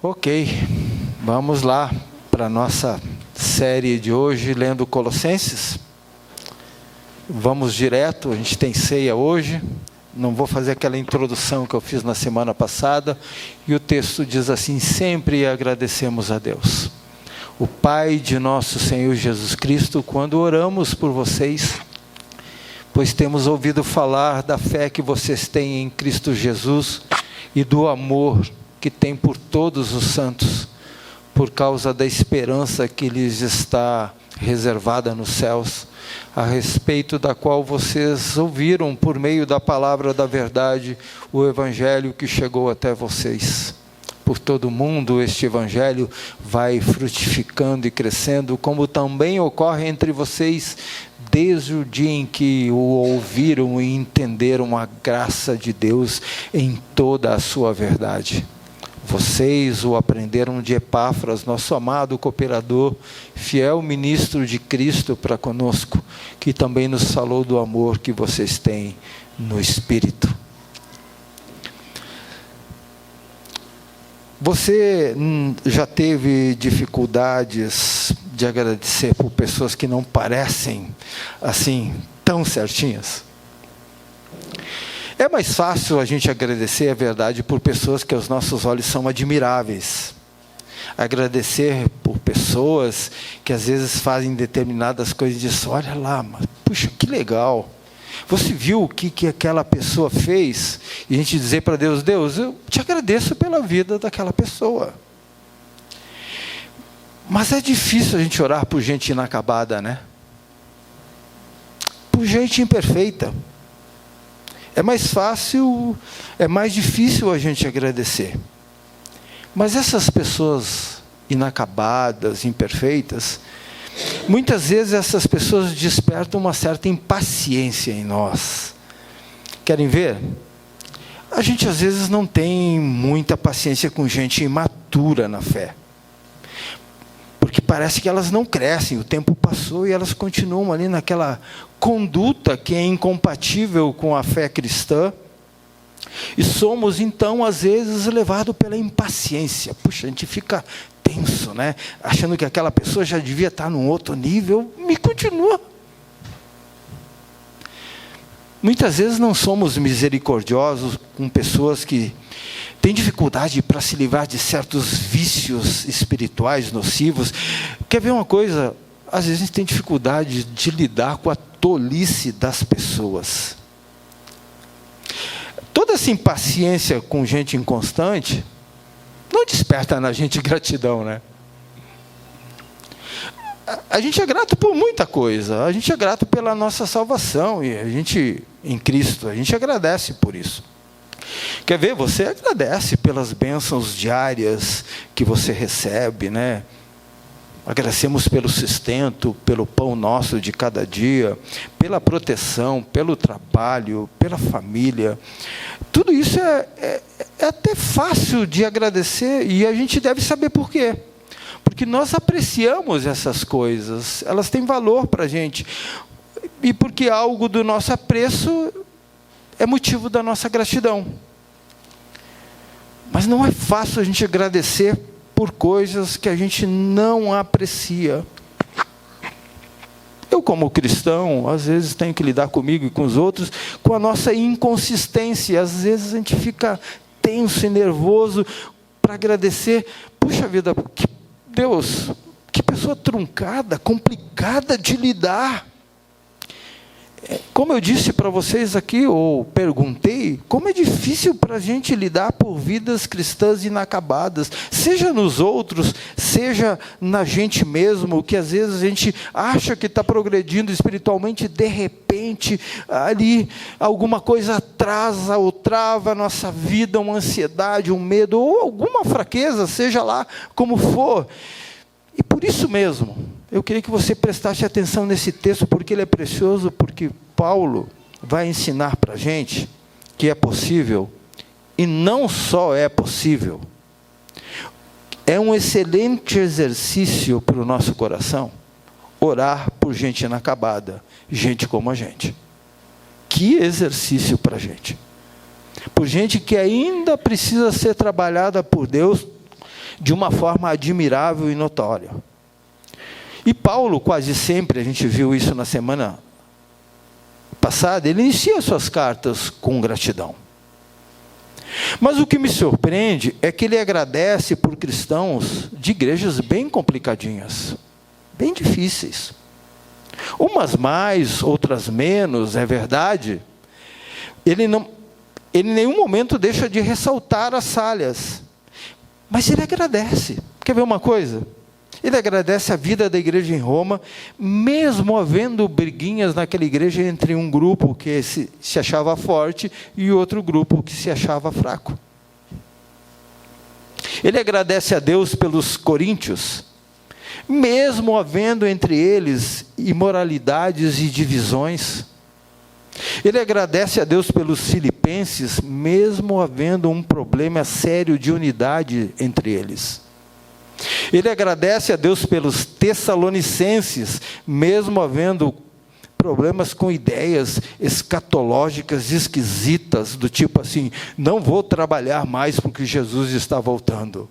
Ok, vamos lá para a nossa série de hoje, lendo Colossenses. Vamos direto, a gente tem ceia hoje. Não vou fazer aquela introdução que eu fiz na semana passada. E o texto diz assim: sempre agradecemos a Deus, o Pai de nosso Senhor Jesus Cristo, quando oramos por vocês, pois temos ouvido falar da fé que vocês têm em Cristo Jesus e do amor que tem por todos os santos, por causa da esperança que lhes está reservada nos céus, a respeito da qual vocês ouviram por meio da palavra da verdade, o evangelho que chegou até vocês. Por todo o mundo este evangelho vai frutificando e crescendo, como também ocorre entre vocês, desde o dia em que o ouviram e entenderam a graça de Deus em toda a sua verdade. Vocês o aprenderam de Epáfras, nosso amado cooperador, fiel ministro de Cristo para conosco, que também nos falou do amor que vocês têm no Espírito. Você já teve dificuldades de agradecer por pessoas que não parecem assim tão certinhas? É mais fácil a gente agradecer, é verdade, por pessoas que aos nossos olhos são admiráveis. Agradecer por pessoas que às vezes fazem determinadas coisas e dizem: olha lá, mas, puxa, que legal. Você viu o que aquela pessoa fez? E a gente dizer para Deus: Deus, eu te agradeço pela vida daquela pessoa. Mas é difícil a gente orar por gente inacabada, né? Por gente imperfeita. É mais fácil, é mais difícil a gente agradecer. Mas essas pessoas inacabadas, imperfeitas, muitas vezes essas pessoas despertam uma certa impaciência em nós. Querem ver? A gente às vezes não tem muita paciência com gente imatura na fé. Porque parece que elas não crescem, o tempo passou e elas continuam ali naquela conduta que é incompatível com a fé cristã. E somos então às vezes levados pela impaciência. Puxa, a gente fica tenso, né? Achando que aquela pessoa já devia estar num outro nível, e continua. Muitas vezes não somos misericordiosos com pessoas que têm dificuldade para se livrar de certos vícios espirituais nocivos. Quer ver uma coisa? Às vezes a gente tem dificuldade de lidar com a tolice das pessoas. Toda essa impaciência com gente inconstante não desperta na gente gratidão, né? A gente é grato por muita coisa. A gente é grato pela nossa salvação e a gente, em Cristo, a gente agradece por isso. Quer ver? Você agradece pelas bênçãos diárias que você recebe, né? Agradecemos pelo sustento, pelo pão nosso de cada dia, pela proteção, pelo trabalho, pela família. Tudo isso é até fácil de agradecer e a gente deve saber por quê. Porque nós apreciamos essas coisas, elas têm valor para a gente. E porque algo do nosso apreço é motivo da nossa gratidão. Mas não é fácil a gente agradecer por coisas que a gente não aprecia. Eu, como cristão, às vezes tenho que lidar comigo e com os outros com a nossa inconsistência. Às vezes a gente fica tenso e nervoso para agradecer. Puxa vida, Deus, que pessoa truncada, complicada de lidar. Como eu disse para vocês aqui, ou perguntei, como é difícil para a gente lidar por vidas cristãs inacabadas, seja nos outros, seja na gente mesmo, que às vezes a gente acha que está progredindo espiritualmente, de repente, ali, alguma coisa atrasa ou trava a nossa vida, uma ansiedade, um medo, ou alguma fraqueza, seja lá como for. E por isso mesmo, eu queria que você prestasse atenção nesse texto, porque ele é precioso, porque Paulo vai ensinar para a gente que é possível, e não só é possível, é um excelente exercício para o nosso coração, orar por gente inacabada, gente como a gente. Que exercício para a gente. Por gente que ainda precisa ser trabalhada por Deus, de uma forma admirável e notória. E Paulo, quase sempre, a gente viu isso na semana passada, ele inicia suas cartas com gratidão. Mas o que me surpreende é que ele agradece por cristãos de igrejas bem complicadinhas, bem difíceis. Umas mais, outras menos, é verdade. Ele em nenhum momento deixa de ressaltar as falhas, mas ele agradece. Quer ver uma coisa? Ele agradece a vida da igreja em Roma, mesmo havendo briguinhas naquela igreja entre um grupo que se achava forte e outro grupo que se achava fraco. Ele agradece a Deus pelos coríntios, mesmo havendo entre eles imoralidades e divisões. Ele agradece a Deus pelos filipenses, mesmo havendo um problema sério de unidade entre eles. Ele agradece a Deus pelos tessalonicenses, mesmo havendo problemas com ideias escatológicas esquisitas, do tipo assim, não vou trabalhar mais porque Jesus está voltando.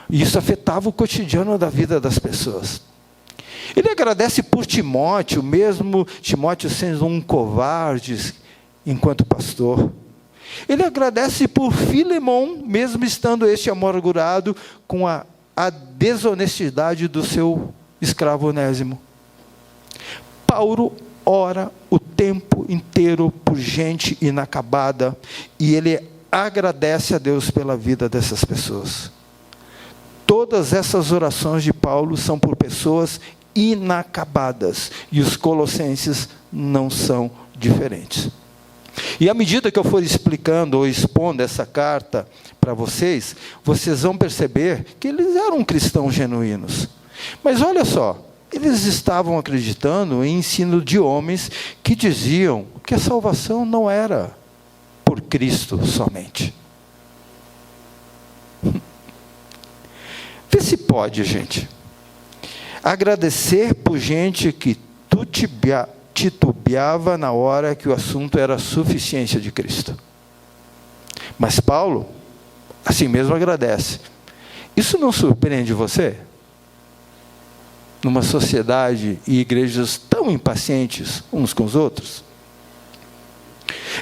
Isso afetava o cotidiano da vida das pessoas. Ele agradece por Timóteo, mesmo Timóteo sendo um covarde enquanto pastor. Ele agradece por Filemão, mesmo estando este amargurado com a desonestidade do seu escravo Onésimo. Paulo ora o tempo inteiro por gente inacabada, e ele agradece a Deus pela vida dessas pessoas. Todas essas orações de Paulo são por pessoas inacabadas, e os colossenses não são diferentes. E à medida que eu for explicando ou expondo essa carta para vocês, vocês vão perceber que eles eram cristãos genuínos. Mas olha só, eles estavam acreditando em ensino de homens que diziam que a salvação não era por Cristo somente. Vê se pode, gente. Agradecer por gente que titubeava na hora que o assunto era a suficiência de Cristo. Mas Paulo, assim mesmo, agradece. Isso não surpreende você? Numa sociedade e igrejas tão impacientes uns com os outros?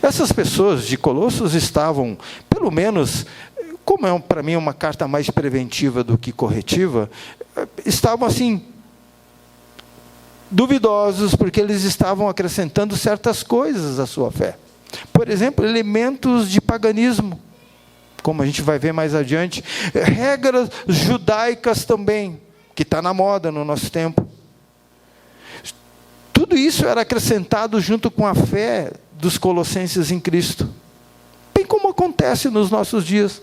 Essas pessoas de Colossos estavam, pelo menos, como é para mim uma carta mais preventiva do que corretiva, estavam assim, duvidosos, porque eles estavam acrescentando certas coisas à sua fé. Por exemplo, elementos de paganismo, como a gente vai ver mais adiante, regras judaicas também, que está na moda no nosso tempo. Tudo isso era acrescentado junto com a fé dos colossenses em Cristo, bem como acontece nos nossos dias.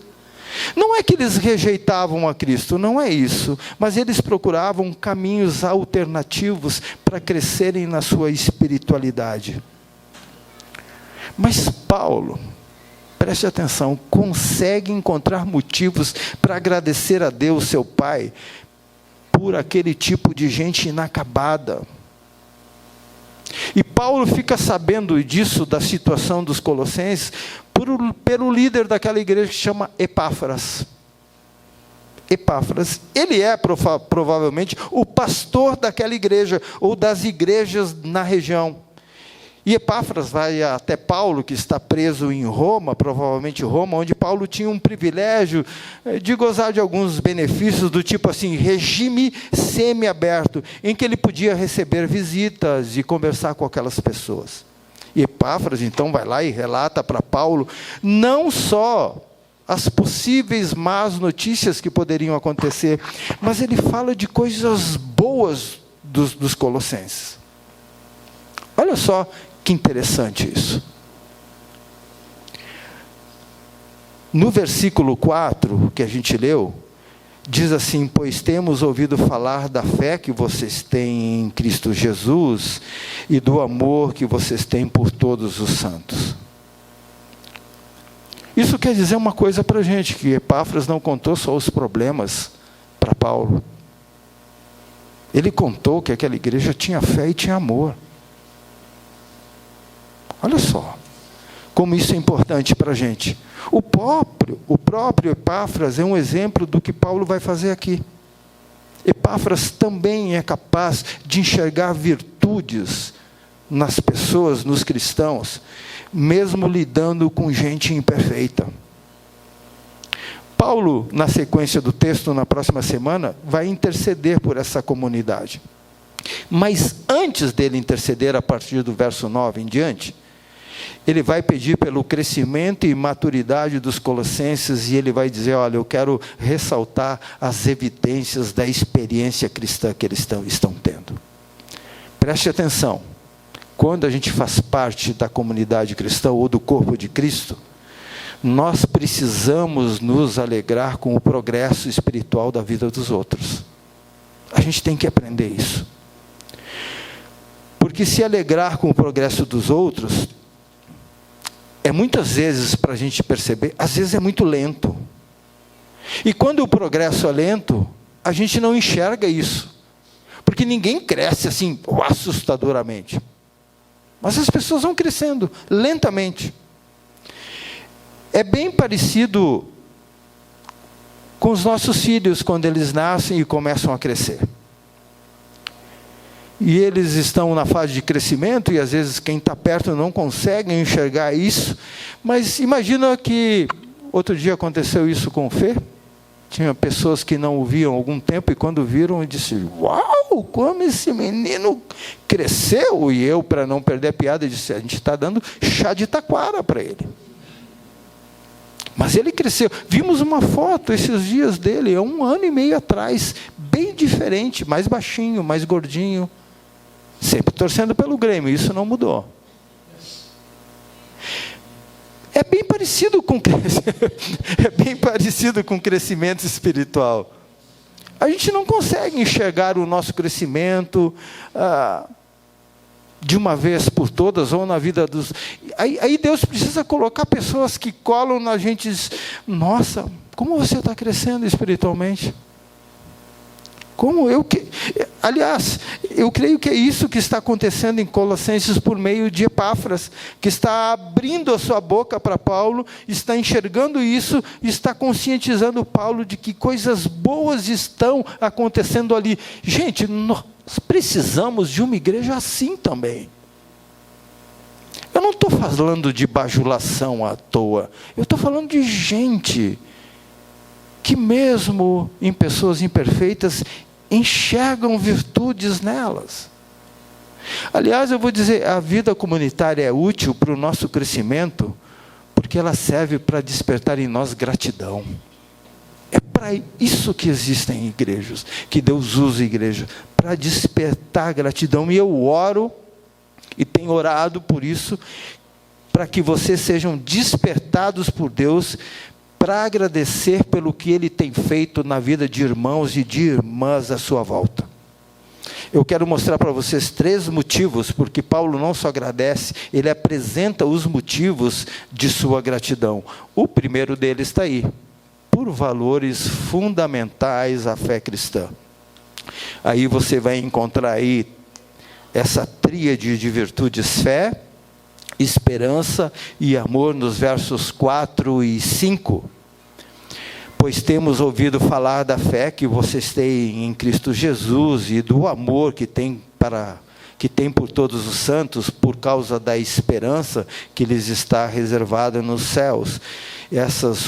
Não é que eles rejeitavam a Cristo, não é isso, mas eles procuravam caminhos alternativos para crescerem na sua espiritualidade. Mas Paulo, preste atenção, consegue encontrar motivos para agradecer a Deus, seu Pai, por aquele tipo de gente inacabada. E Paulo fica sabendo disso, da situação dos colossenses, pelo líder daquela igreja que se chama Epáfras. Epáfras, ele é provavelmente o pastor daquela igreja, ou das igrejas na região. E Epáfras vai até Paulo, que está preso em Roma, provavelmente Roma, onde Paulo tinha um privilégio de gozar de alguns benefícios, do tipo assim, regime semi-aberto, em que ele podia receber visitas e conversar com aquelas pessoas. E Epáfras, então, vai lá e relata para Paulo, não só as possíveis más notícias que poderiam acontecer, mas ele fala de coisas boas dos colossenses. Olha só que interessante isso. No versículo 4, que a gente leu, diz assim: pois temos ouvido falar da fé que vocês têm em Cristo Jesus e do amor que vocês têm por todos os santos. Isso quer dizer uma coisa para a gente, que Epáfras não contou só os problemas para Paulo. Ele contou que aquela igreja tinha fé e tinha amor. Olha só, como isso é importante para a gente. O próprio Epáfras é um exemplo do que Paulo vai fazer aqui. Epáfras também é capaz de enxergar virtudes nas pessoas, nos cristãos, mesmo lidando com gente imperfeita. Paulo, na sequência do texto, na próxima semana, vai interceder por essa comunidade. Mas antes dele interceder, a partir do verso 9 em diante, ele vai pedir pelo crescimento e maturidade dos colossenses, e ele vai dizer, olha, eu quero ressaltar as evidências da experiência cristã que eles estão tendo. Preste atenção, quando a gente faz parte da comunidade cristã ou do corpo de Cristo, nós precisamos nos alegrar com o progresso espiritual da vida dos outros. A gente tem que aprender isso. Porque se alegrar com o progresso dos outros é muitas vezes, para a gente perceber, às vezes é muito lento. E quando o progresso é lento, a gente não enxerga isso. Porque ninguém cresce assim, assustadoramente. Mas as pessoas vão crescendo, lentamente. É bem parecido com os nossos filhos, quando eles nascem e começam a crescer. E eles estão na fase de crescimento, e às vezes quem está perto não consegue enxergar isso. Mas imagina que, outro dia aconteceu isso com o Fê. Tinha pessoas que não o viam há algum tempo, e quando viram, disse, uau, como esse menino cresceu. E eu, para não perder a piada, disse, a gente está dando chá de taquara para ele. Mas ele cresceu. Vimos uma foto esses dias dele, há 1 ano e meio atrás, bem diferente, mais baixinho, mais gordinho. Sempre torcendo pelo Grêmio, isso não mudou. É bem parecido com crescimento espiritual. A gente não consegue enxergar o nosso crescimento de uma vez por todas, ou na vida dos... Aí Deus precisa colocar pessoas que colam na gente e dizem, nossa, como você está crescendo espiritualmente? Aliás, eu creio que é isso que está acontecendo em Colossenses por meio de Epáfras, que está abrindo a sua boca para Paulo, está enxergando isso, está conscientizando Paulo de que coisas boas estão acontecendo ali. Gente, nós precisamos de uma igreja assim também. Eu não estou falando de bajulação à toa, eu estou falando de gente que mesmo em pessoas imperfeitas, enxergam virtudes nelas. Aliás, eu vou dizer, a vida comunitária é útil para o nosso crescimento, porque ela serve para despertar em nós gratidão. É para isso que existem igrejas, que Deus usa a igreja, para despertar gratidão. E eu oro, e tenho orado por isso, para que vocês sejam despertados por Deus, para agradecer pelo que Ele tem feito na vida de irmãos e de irmãs à sua volta. Eu quero mostrar para vocês 3 motivos, porque Paulo não só agradece, ele apresenta os motivos de sua gratidão. O primeiro deles está aí, por valores fundamentais à fé cristã. Aí você vai encontrar aí essa tríade de virtudes: fé, esperança e amor, nos versos 4 e 5. Pois temos ouvido falar da fé que vocês têm em Cristo Jesus e do amor que tem por todos os santos, por causa da esperança que lhes está reservada nos céus. Essas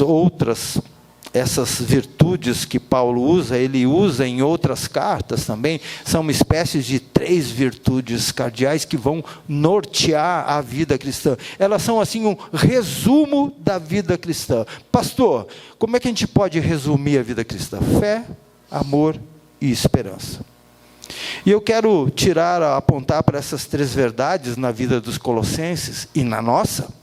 virtudes que Paulo usa, ele usa em outras cartas também, são uma espécie de 3 virtudes cardeais que vão nortear a vida cristã. Elas são assim um resumo da vida cristã. Pastor, como é que a gente pode resumir a vida cristã? Fé, amor e esperança. E eu quero apontar para essas 3 verdades na vida dos colossenses e na nossa,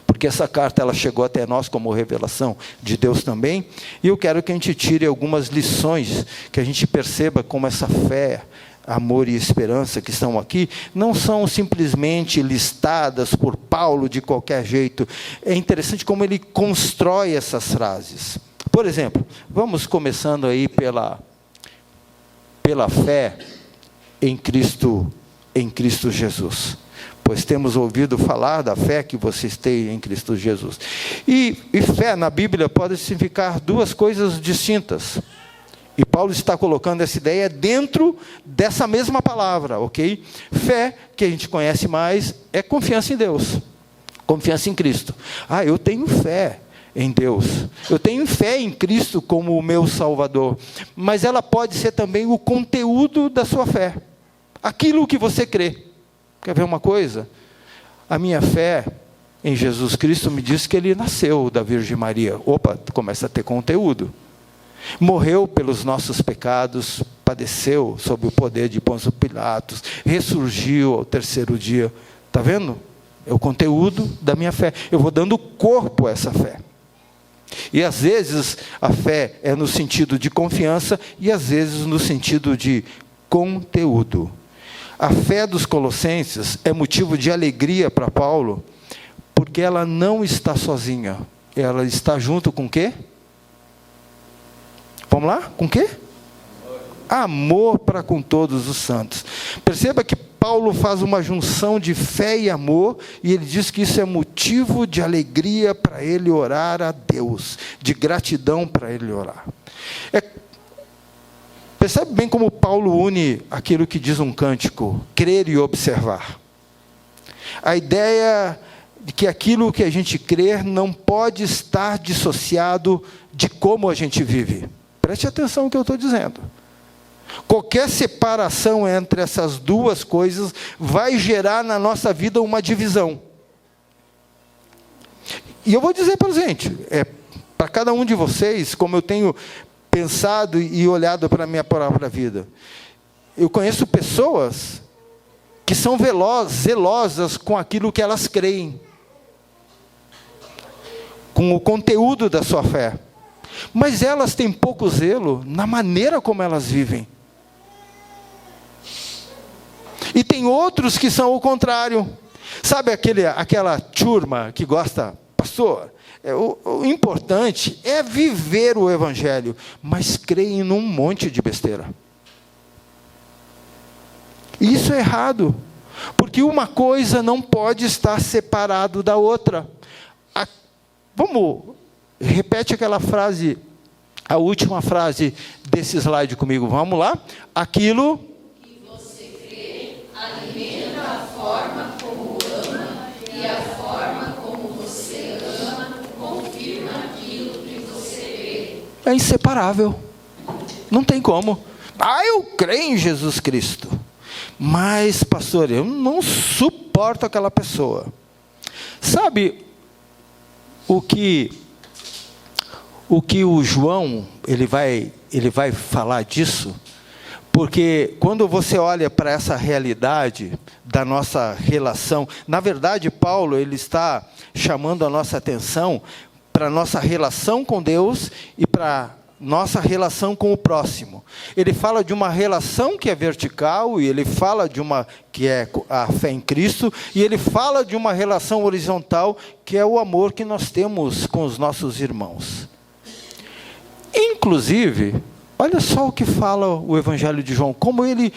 porque essa carta ela chegou até nós como revelação de Deus também, e eu quero que a gente tire algumas lições, que a gente perceba como essa fé, amor e esperança que estão aqui, não são simplesmente listadas por Paulo de qualquer jeito. É interessante como ele constrói essas frases. Por exemplo, vamos começando aí pela fé em Cristo Jesus. pois temos ouvido falar da fé que vocês têm em Cristo Jesus. E fé na Bíblia pode significar duas coisas distintas. E Paulo está colocando essa ideia dentro dessa mesma palavra, ok? Fé, que a gente conhece mais, é confiança em Deus, confiança em Cristo. Eu tenho fé em Deus, eu tenho fé em Cristo como o meu Salvador, mas ela pode ser também o conteúdo da sua fé, aquilo que você crê. Quer ver uma coisa? A minha fé em Jesus Cristo me diz que Ele nasceu da Virgem Maria. Opa, começa a ter conteúdo. Morreu pelos nossos pecados, padeceu sob o poder de Pôncio Pilatos, ressurgiu ao terceiro dia. Está vendo? É o conteúdo da minha fé. Eu vou dando corpo a essa fé. E às vezes a fé é no sentido de confiança e às vezes no sentido de conteúdo. A fé dos colossenses é motivo de alegria para Paulo, porque ela não está sozinha. Ela está junto com o quê? Vamos lá? Com o quê? Amor para com todos os santos. Perceba que Paulo faz uma junção de fé e amor, e ele diz que isso é motivo de alegria para ele orar a Deus, de gratidão para ele orar. Percebe bem como Paulo une aquilo que diz um cântico, crer e observar. A ideia de que aquilo que a gente crê não pode estar dissociado de como a gente vive. Preste atenção no que eu estou dizendo. Qualquer separação entre essas duas coisas vai gerar na nossa vida uma divisão. E eu vou dizer para gente, para cada um de vocês, como eu tenho pensado e olhado para a minha própria vida. Eu conheço pessoas que são zelosas com aquilo que elas creem, com o conteúdo da sua fé. Mas elas têm pouco zelo na maneira como elas vivem. E tem outros que são o contrário. Sabe aquela turma que gosta, pastor, o importante é viver o Evangelho, mas creem num monte de besteira. E isso é errado, porque uma coisa não pode estar separado da outra. Repete aquela frase, a última frase desse slide comigo, vamos lá? Aquilo que você crê alimenta a forma como ama, e a forma como você ama confirma aquilo que você crê. É inseparável, não tem como. Eu creio em Jesus Cristo, mas pastor, eu não suporto aquela pessoa. Sabe o que o João, ele vai falar disso? Porque quando você olha para essa realidade da nossa relação, na verdade Paulo, ele está chamando a nossa atenção para a nossa relação com Deus e para nossa relação com o próximo. Ele fala de uma relação que é vertical, e ele fala de uma que é a fé em Cristo, e ele fala de uma relação horizontal, que é o amor que nós temos com os nossos irmãos. Inclusive, olha só o que fala o Evangelho de João, como ele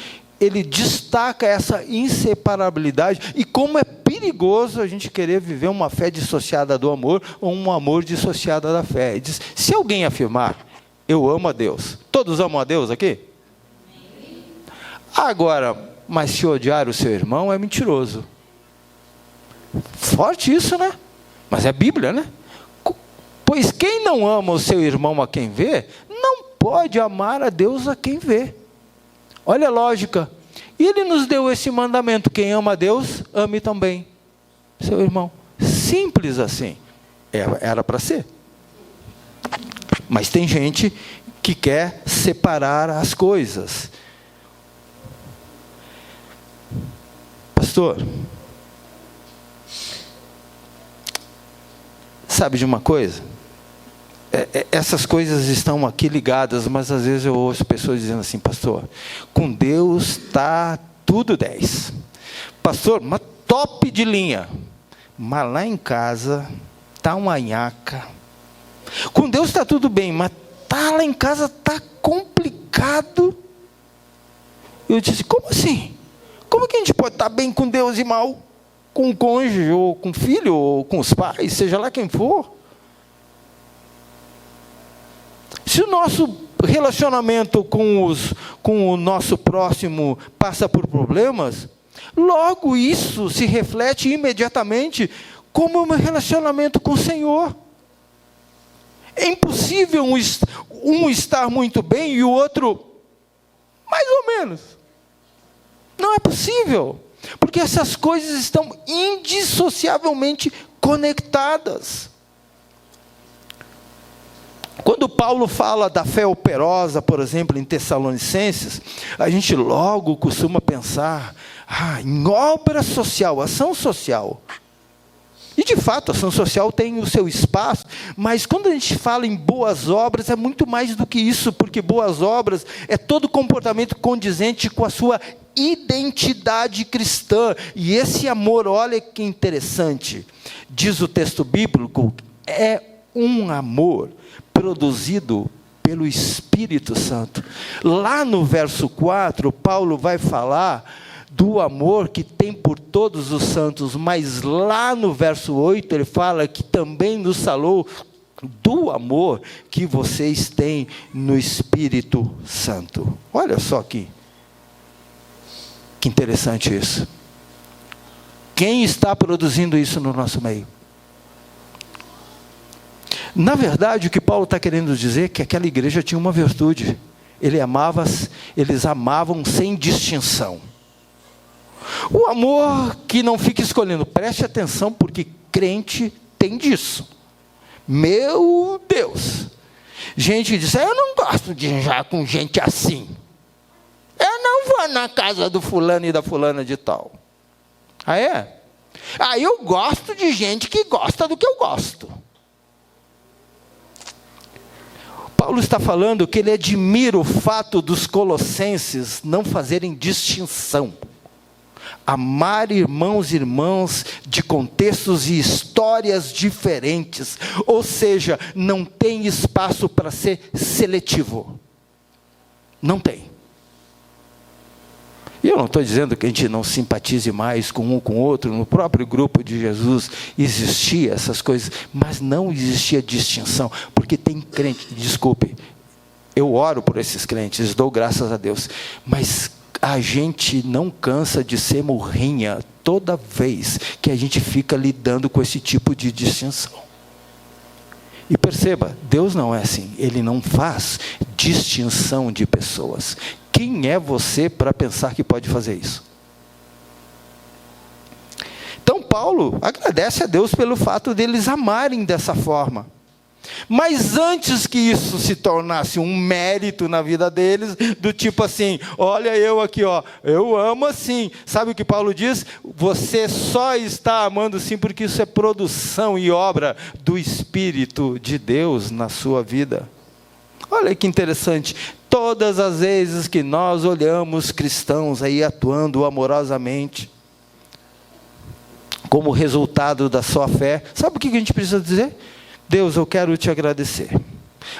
destaca essa inseparabilidade, e como é perigoso a gente querer viver uma fé dissociada do amor, ou um amor dissociado da fé. Ele diz, se alguém afirmar, eu amo a Deus, todos amam a Deus aqui? Agora, mas se odiar o seu irmão é mentiroso. Forte isso, né? Mas é Bíblia, né? Pois quem não ama o seu irmão a quem vê, não pode amar a Deus a quem vê. Olha a lógica. E ele nos deu esse mandamento, quem ama a Deus, ame também seu irmão. Simples assim. Era para ser. Mas tem gente que quer separar as coisas. Pastor, sabe de uma coisa? Essas coisas estão aqui ligadas, mas às vezes eu ouço pessoas dizendo assim, pastor, com Deus está tudo 10. Pastor, uma top de linha. Mas lá em casa está uma nhaca. Com Deus está tudo bem, mas lá em casa está complicado. Eu disse, como assim? Como que a gente pode estar bem com Deus e mal? com o cônjuge, ou com o filho, ou com os pais, seja lá quem for. Se o nosso relacionamento com o nosso próximo passa por problemas, logo isso se reflete imediatamente como o meu relacionamento com o Senhor. É impossível um estar muito bem e o outro mais ou menos. Não é possível, porque essas coisas estão indissociavelmente conectadas. Quando Paulo fala da fé operosa, por exemplo, em Tessalonicenses, a gente logo costuma pensar em obra social, ação social. E de fato, a ação social tem o seu espaço, mas quando a gente fala em boas obras, é muito mais do que isso, porque boas obras é todo comportamento condizente com a sua identidade cristã. E esse amor, olha que interessante, diz o texto bíblico, é um amor produzido pelo Espírito Santo. Lá no verso 4, Paulo vai falar do amor que tem por todos os santos, mas lá no verso 8, ele fala que também nos falou do amor que vocês têm no Espírito Santo. Olha só aqui, que interessante isso. Quem está produzindo isso no nosso meio? Na verdade, o que Paulo está querendo dizer é que aquela igreja tinha uma virtude. Eles amavam sem distinção. O amor que não fica escolhendo, preste atenção, porque crente tem disso. Meu Deus! Gente que diz, eu não gosto de jantar com gente assim. Eu não vou na casa do fulano e da fulana de tal. Ah, é? Eu gosto de gente que gosta do que eu gosto. Paulo está falando que ele admira o fato dos colossenses não fazerem distinção. Amar irmãos e irmãs de contextos e histórias diferentes. Ou seja, não tem espaço para ser seletivo. Não tem. E eu não estou dizendo que a gente não simpatize mais com um com o outro. No próprio grupo de Jesus existia essas coisas, mas não existia distinção, porque tem crente, desculpe, eu oro por esses crentes, dou graças a Deus, mas a gente não cansa de ser murrinha toda vez que a gente fica lidando com esse tipo de distinção. E perceba, Deus não é assim, Ele não faz distinção de pessoas. Quem é você para pensar que pode fazer isso? Então Paulo agradece a Deus pelo fato deles amarem dessa forma. Mas antes que isso se tornasse um mérito na vida deles, do tipo assim, olha eu aqui, eu amo assim. Sabe o que Paulo diz? Você só está amando sim porque isso é produção e obra do Espírito de Deus na sua vida. Olha que interessante, todas as vezes que nós olhamos cristãos aí atuando amorosamente, como resultado da sua fé, sabe o que a gente precisa dizer? Deus, eu quero te agradecer.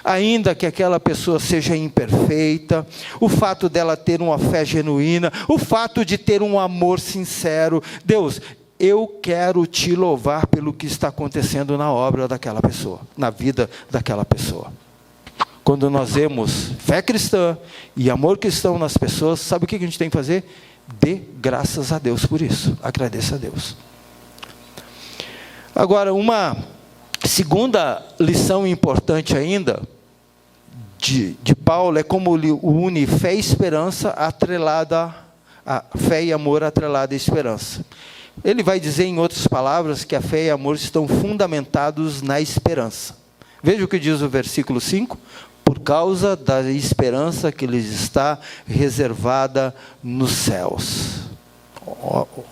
Ainda que aquela pessoa seja imperfeita, o fato dela ter uma fé genuína, o fato de ter um amor sincero, Deus, eu quero te louvar pelo que está acontecendo na obra daquela pessoa, na vida daquela pessoa. Quando nós vemos fé cristã e amor cristão nas pessoas, sabe o que a gente tem que fazer? Dê graças a Deus por isso, agradeça a Deus. Agora, uma segunda lição importante ainda de Paulo é como ele une fé e esperança atrelada a fé e amor atrelada à esperança. Ele vai dizer em outras palavras que a fé e amor estão fundamentados na esperança. Veja o que diz o versículo 5, por causa da esperança que lhes está reservada nos céus.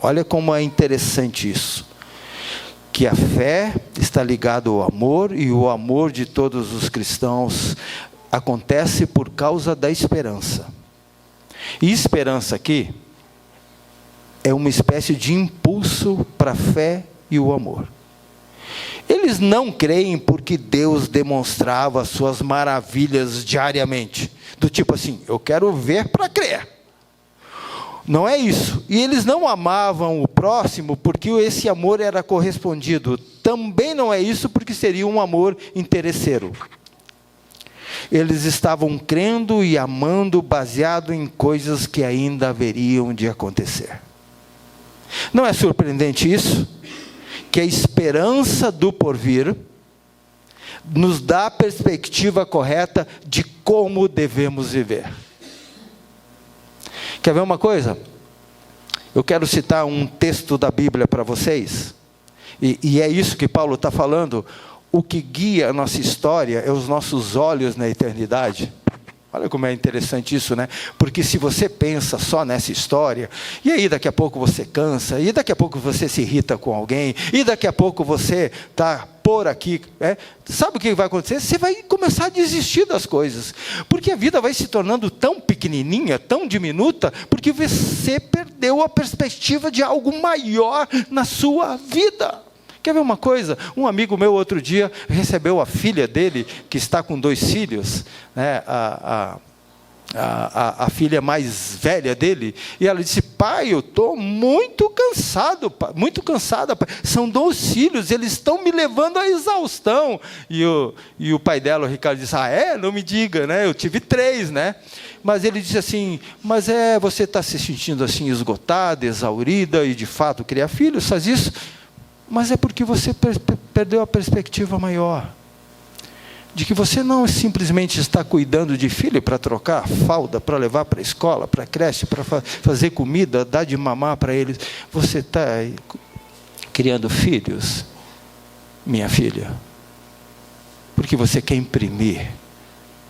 Olha como é interessante isso. Que a fé está ligada ao amor, e o amor de todos os cristãos acontece por causa da esperança. E esperança aqui é uma espécie de impulso para a fé e o amor. Eles não creem porque Deus demonstrava as suas maravilhas diariamente, do tipo assim, eu quero ver para crer. Não é isso. E eles não amavam o próximo porque esse amor era correspondido. Também não é isso porque seria um amor interesseiro. Eles estavam crendo e amando baseado em coisas que ainda haveriam de acontecer. Não é surpreendente isso? Que a esperança do porvir nos dá a perspectiva correta de como devemos viver. Quer ver uma coisa? Eu quero citar um texto da Bíblia para vocês, e é isso que Paulo está falando. O que guia a nossa história é os nossos olhos na eternidade. Olha como é interessante isso, né? Porque se você pensa só nessa história, e aí daqui a pouco você cansa, e daqui a pouco você se irrita com alguém, e daqui a pouco você está por aqui, sabe o que vai acontecer? Você vai começar a desistir das coisas, porque a vida vai se tornando tão pequenininha, tão diminuta, porque você perdeu a perspectiva de algo maior na sua vida. Quer ver uma coisa? Um amigo meu outro dia recebeu a filha dele, que está com 2 filhos, né? A filha mais velha dele, e ela disse: pai, eu estou muito cansado, pai, muito cansada, pai. São 2 filhos, eles estão me levando à exaustão. E o pai dela, o Ricardo, disse: não me diga, né? Eu tive 3, né? Mas ele disse assim: mas você está se sentindo assim esgotada, exaurida, e de fato criar filhos, faz isso? Mas é porque você perdeu a perspectiva maior, de que você não simplesmente está cuidando de filho para trocar fralda, para levar para a escola, para a creche, para fazer comida, dar de mamar para eles. Você está criando filhos, minha filha, porque você quer imprimir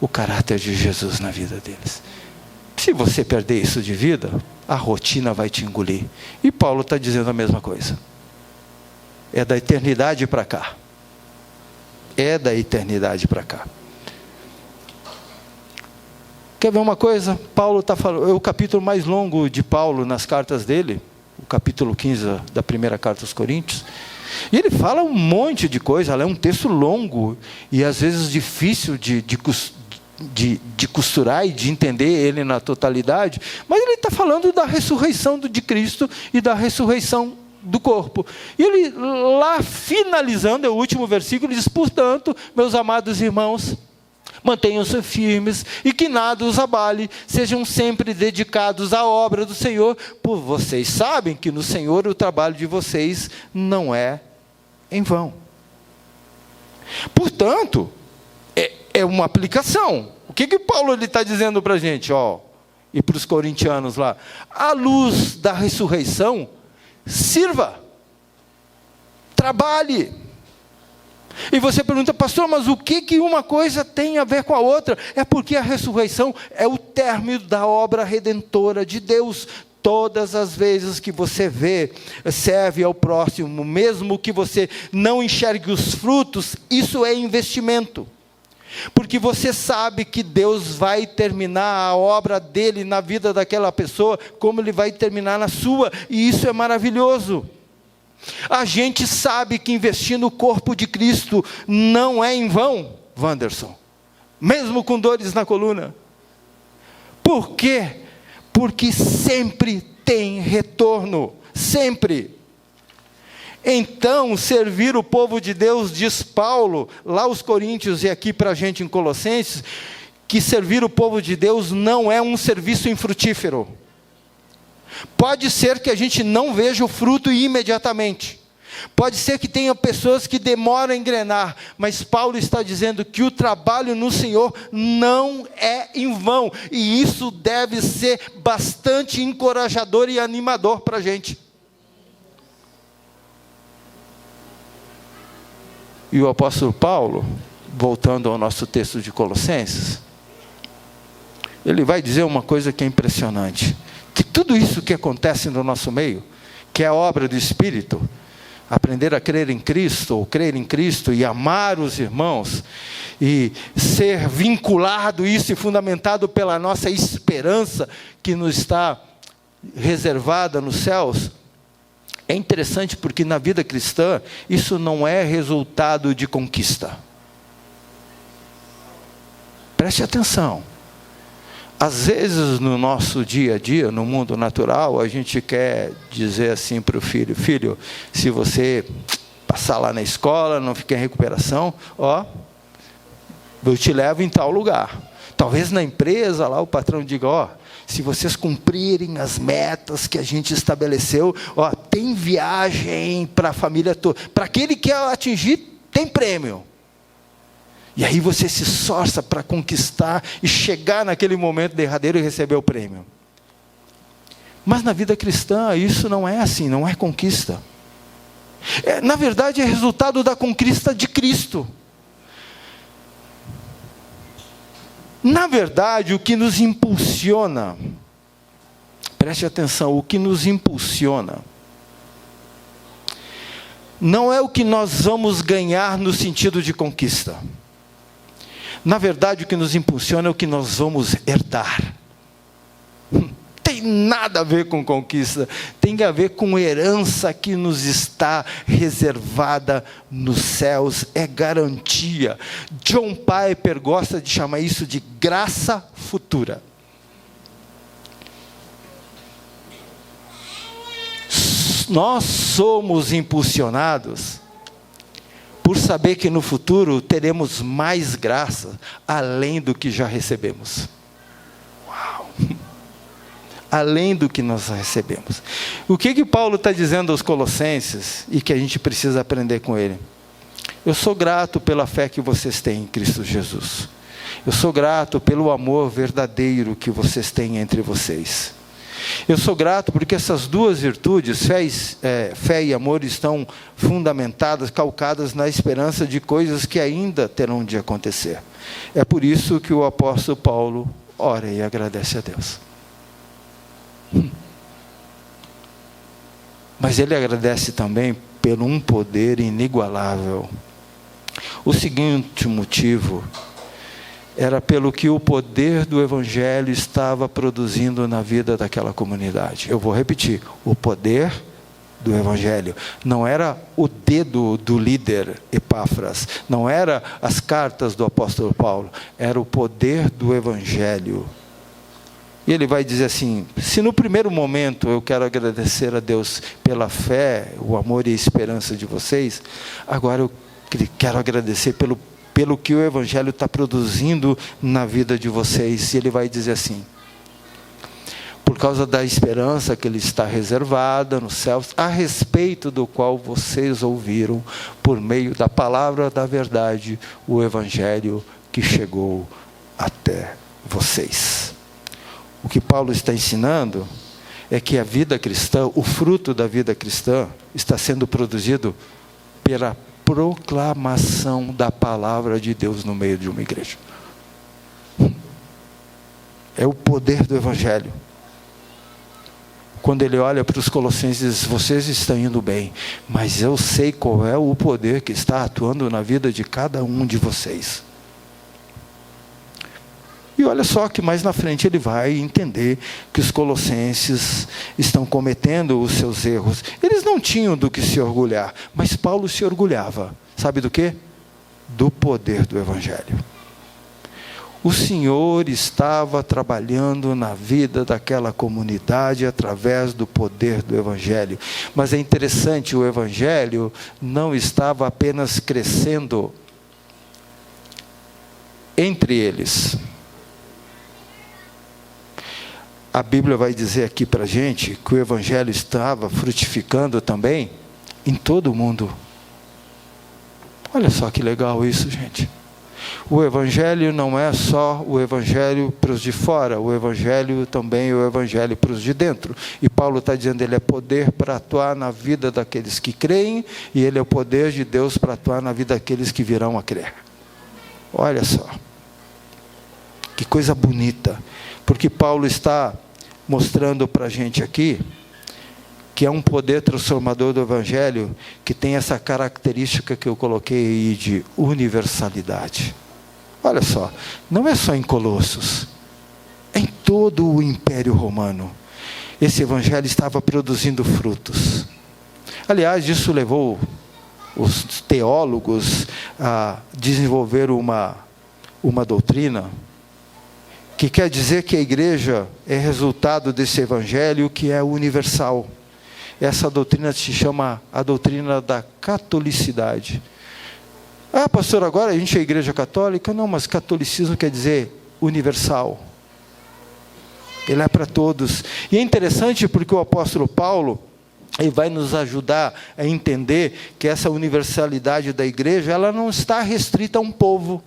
o caráter de Jesus na vida deles. Se você perder isso de vida, a rotina vai te engolir. E Paulo está dizendo a mesma coisa. É da eternidade para cá. É da eternidade para cá. Quer ver uma coisa? Paulo está falando, é o capítulo mais longo de Paulo nas cartas dele, o capítulo 15 da primeira carta aos Coríntios. E ele fala um monte de coisa, é um texto longo e às vezes difícil de costurar e de entender ele na totalidade, mas ele está falando da ressurreição de Cristo e da ressurreição do corpo. E ele lá finalizando, é o último versículo, diz: portanto, meus amados irmãos, mantenham-se firmes e que nada os abale, sejam sempre dedicados à obra do Senhor, por vocês sabem que no Senhor o trabalho de vocês não é em vão. Portanto, é uma aplicação. O que Paulo está dizendo para a gente, e para os corintianos lá? À luz da ressurreição, sirva, trabalhe. E você pergunta: pastor, mas o que uma coisa tem a ver com a outra? É porque a ressurreição é o término da obra redentora de Deus. Todas as vezes que você serve ao próximo, mesmo que você não enxergue os frutos, isso é investimento. Porque você sabe que Deus vai terminar a obra dele na vida daquela pessoa, como ele vai terminar na sua, e isso é maravilhoso. A gente sabe que investir no corpo de Cristo não é em vão, Wanderson, mesmo com dores na coluna. Por quê? Porque sempre tem retorno, sempre. Então, servir o povo de Deus, diz Paulo, lá aos Coríntios e aqui para a gente em Colossenses, que servir o povo de Deus não é um serviço infrutífero. Pode ser que a gente não veja o fruto imediatamente. Pode ser que tenha pessoas que demoram a engrenar, mas Paulo está dizendo que o trabalho no Senhor não é em vão. E isso deve ser bastante encorajador e animador para a gente. E o apóstolo Paulo, voltando ao nosso texto de Colossenses, ele vai dizer uma coisa que é impressionante, que tudo isso que acontece no nosso meio, que é a obra do Espírito, aprender a crer em Cristo, ou crer em Cristo e amar os irmãos, e ser vinculado isso e fundamentado pela nossa esperança que nos está reservada nos céus. É interessante porque na vida cristã, isso não é resultado de conquista. Preste atenção. Às vezes no nosso dia a dia, no mundo natural, a gente quer dizer assim para o filho: filho, se você passar lá na escola, não ficar em recuperação, eu te levo em tal lugar. Talvez na empresa lá o patrão diga: se vocês cumprirem as metas que a gente estabeleceu, tem viagem para a família toda. Para aquele que atingir, tem prêmio. E aí você se esforça para conquistar e chegar naquele momento derradeiro e receber o prêmio. Mas na vida cristã isso não é assim, não é conquista. Na verdade é resultado da conquista de Cristo. Na verdade, o que nos impulsiona, preste atenção, o que nos impulsiona, não é o que nós vamos ganhar no sentido de conquista. Na verdade, o que nos impulsiona é o que nós vamos herdar. Tem nada a ver com conquista, tem a ver com herança que nos está reservada nos céus, é garantia. John Piper gosta de chamar isso de graça futura. Nós somos impulsionados por saber que no futuro teremos mais graça, além do que já recebemos. Uau! Além do que nós recebemos. O que Paulo está dizendo aos Colossenses, e que a gente precisa aprender com ele? Eu sou grato pela fé que vocês têm em Cristo Jesus. Eu sou grato pelo amor verdadeiro que vocês têm entre vocês. Eu sou grato porque essas duas virtudes, fé e amor, estão fundamentadas, calcadas na esperança de coisas que ainda terão de acontecer. É por isso que o apóstolo Paulo ora e agradece a Deus. Mas ele agradece também pelo um poder inigualável. O seguinte motivo era pelo que o poder do Evangelho estava produzindo na vida daquela comunidade. Eu vou repetir: o poder do Evangelho. Não era o dedo do líder Epáfras, não era as cartas do apóstolo Paulo, era o poder do Evangelho. E ele vai dizer assim: se no primeiro momento eu quero agradecer a Deus pela fé, o amor e a esperança de vocês, agora eu quero agradecer pelo que o Evangelho está produzindo na vida de vocês. E ele vai dizer assim: por causa da esperança que ele está reservada nos céus, a respeito do qual vocês ouviram, por meio da palavra da verdade, o Evangelho que chegou até vocês. O que Paulo está ensinando é que a vida cristã, o fruto da vida cristã, está sendo produzido pela proclamação da palavra de Deus no meio de uma igreja. É o poder do Evangelho. Quando ele olha para os Colossenses e diz: vocês estão indo bem, mas eu sei qual é o poder que está atuando na vida de cada um de vocês. E olha só que mais na frente ele vai entender que os colossenses estão cometendo os seus erros. Eles não tinham do que se orgulhar, mas Paulo se orgulhava. Sabe do quê? Do poder do Evangelho. O Senhor estava trabalhando na vida daquela comunidade através do poder do Evangelho. Mas é interessante, o Evangelho não estava apenas crescendo entre eles. A Bíblia vai dizer aqui para a gente que o Evangelho estava frutificando também em todo o mundo. Olha só que legal isso, gente. O Evangelho não é só o Evangelho para os de fora, o Evangelho também é o Evangelho para os de dentro. E Paulo está dizendo, ele é poder para atuar na vida daqueles que creem, e ele é o poder de Deus para atuar na vida daqueles que virão a crer. Olha só, que coisa bonita, porque Paulo está mostrando para a gente aqui que é um poder transformador do Evangelho que tem essa característica que eu coloquei aí de universalidade. Olha só, não é só em Colossos, é em todo o Império Romano. Esse Evangelho estava produzindo frutos. Aliás, isso levou os teólogos a desenvolver uma doutrina que quer dizer que a igreja é resultado desse evangelho que é universal. Essa doutrina se chama a doutrina da catolicidade. Ah, pastor, agora a gente é igreja católica? Não, mas catolicismo quer dizer universal. Ele é para todos. E é interessante porque o apóstolo Paulo, ele vai nos ajudar a entender que essa universalidade da igreja, ela não está restrita a um povo.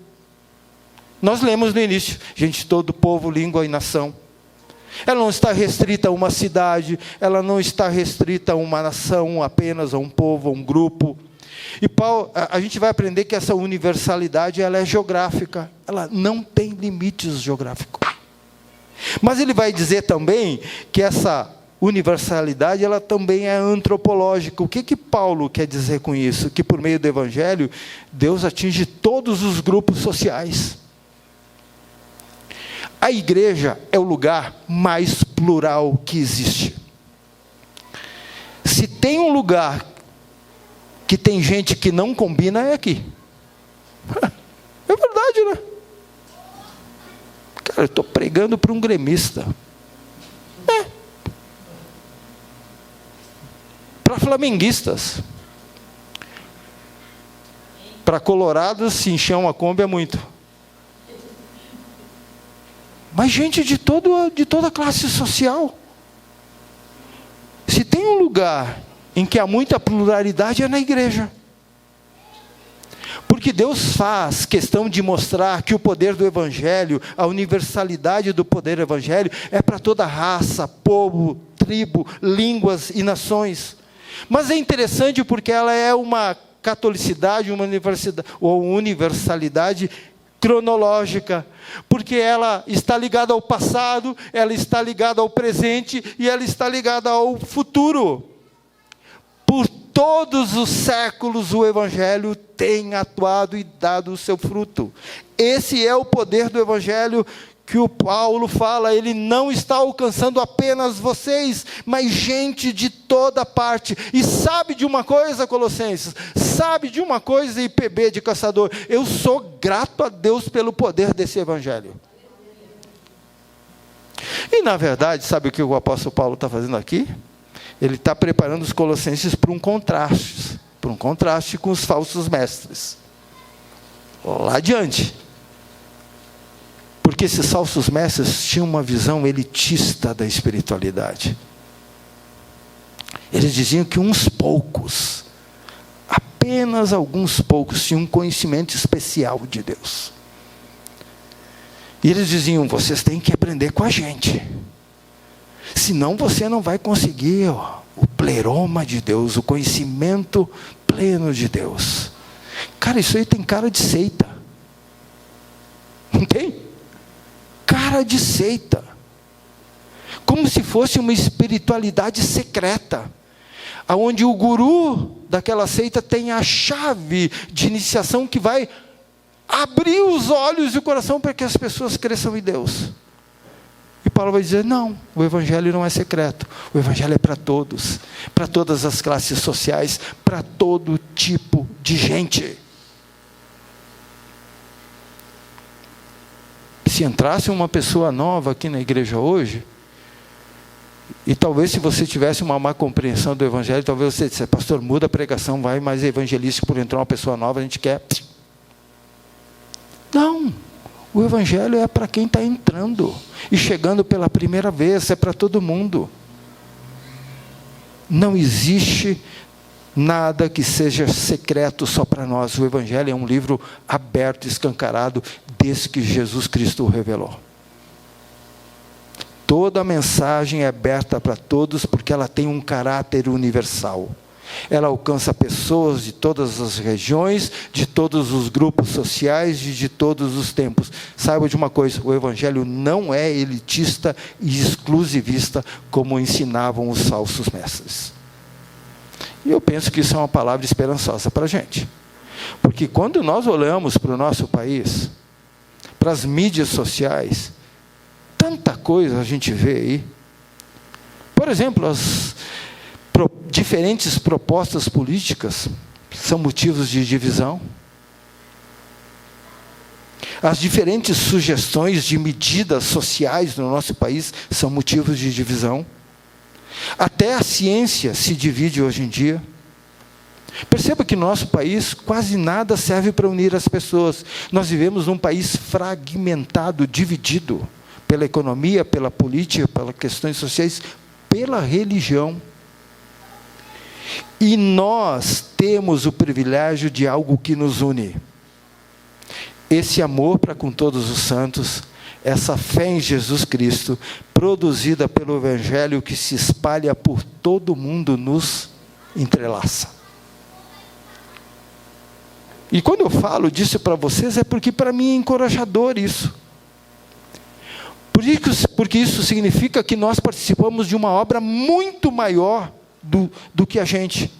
Nós lemos no início, gente, todo povo, língua e nação. Ela não está restrita a uma cidade, ela não está restrita a uma nação, apenas a um povo, a um grupo. E Paulo, a gente vai aprender que essa universalidade, ela é geográfica, ela não tem limites geográficos. Mas ele vai dizer também que essa universalidade, ela também é antropológica. O que Paulo quer dizer com isso? Que por meio do evangelho, Deus atinge todos os grupos sociais. A igreja é o lugar mais plural que existe. Se tem um lugar que tem gente que não combina, é aqui. É verdade, né? Cara, eu estou pregando para um gremista. Para flamenguistas. Para colorados, se encher uma Kombi é muito. Mas gente de toda classe social. Se tem um lugar em que há muita pluralidade, é na igreja. Porque Deus faz questão de mostrar que o poder do evangelho, a universalidade do poder do evangelho, é para toda raça, povo, tribo, línguas e nações. Mas é interessante porque ela é uma catolicidade, uma universalidade cronológica, porque ela está ligada ao passado, ela está ligada ao presente e ela está ligada ao futuro. Por todos os séculos o evangelho tem atuado e dado o seu fruto. Esse é o poder do evangelho que o Paulo fala. Ele não está alcançando apenas vocês, mas gente de toda parte. E sabe de uma coisa, Colossenses? Sabe de uma coisa, IPB de Caçador? Eu sou grato a Deus pelo poder desse evangelho. E na verdade, sabe o que o apóstolo Paulo está fazendo aqui? Ele está preparando os colossenses para um contraste com os falsos mestres. Lá adiante. Porque esses falsos mestres tinham uma visão elitista da espiritualidade. Eles diziam que uns poucos, apenas alguns poucos, tinham um conhecimento especial de Deus. E eles diziam, vocês têm que aprender com a gente. Senão você não vai conseguir o pleroma de Deus, o conhecimento pleno de Deus. Cara, isso aí tem cara de seita. Não tem? Cara de seita. Como se fosse uma espiritualidade secreta, onde o guru daquela seita tem a chave de iniciação que vai abrir os olhos e o coração para que as pessoas cresçam em Deus. E Paulo vai dizer, não, o evangelho não é secreto, o evangelho é para todos, para todas as classes sociais, para todo tipo de gente. Se entrasse uma pessoa nova aqui na igreja hoje, e talvez se você tivesse uma má compreensão do evangelho, talvez você dissesse, pastor, muda a pregação, vai mais evangelístico por entrar uma pessoa nova, a gente quer. Não. O evangelho é para quem está entrando e chegando pela primeira vez, é para todo mundo. Não existe nada que seja secreto só para nós. O evangelho é um livro aberto, escancarado, desde que Jesus Cristo o revelou. Toda a mensagem é aberta para todos, porque ela tem um caráter universal. Ela alcança pessoas de todas as regiões, de todos os grupos sociais e de todos os tempos. Saiba de uma coisa, o evangelho não é elitista e exclusivista, como ensinavam os falsos mestres. E eu penso que isso é uma palavra esperançosa para a gente. Porque quando nós olhamos para o nosso país, para as mídias sociais, tanta coisa a gente vê aí. Por exemplo, as diferentes propostas políticas são motivos de divisão. As diferentes sugestões de medidas sociais no nosso país são motivos de divisão. Até a ciência se divide hoje em dia. Perceba que no nosso país quase nada serve para unir as pessoas. Nós vivemos num país fragmentado, dividido pela economia, pela política, pelas questões sociais, pela religião. E nós temos o privilégio de algo que nos une. Esse amor para com todos os santos, essa fé em Jesus Cristo, produzida pelo Evangelho que se espalha por todo o mundo, nos entrelaça. E quando eu falo disso para vocês, é porque para mim é encorajador isso. Porque isso significa que nós participamos de uma obra muito maior do que a gente.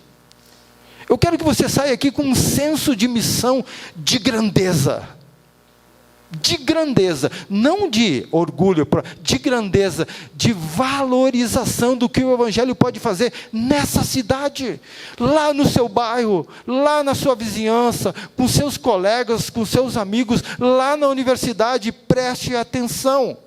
Eu quero que você saia aqui com um senso de missão, de grandeza. De grandeza, não de orgulho, de grandeza, de valorização do que o Evangelho pode fazer nessa cidade, lá no seu bairro, lá na sua vizinhança, com seus colegas, com seus amigos, lá na universidade. Preste atenção.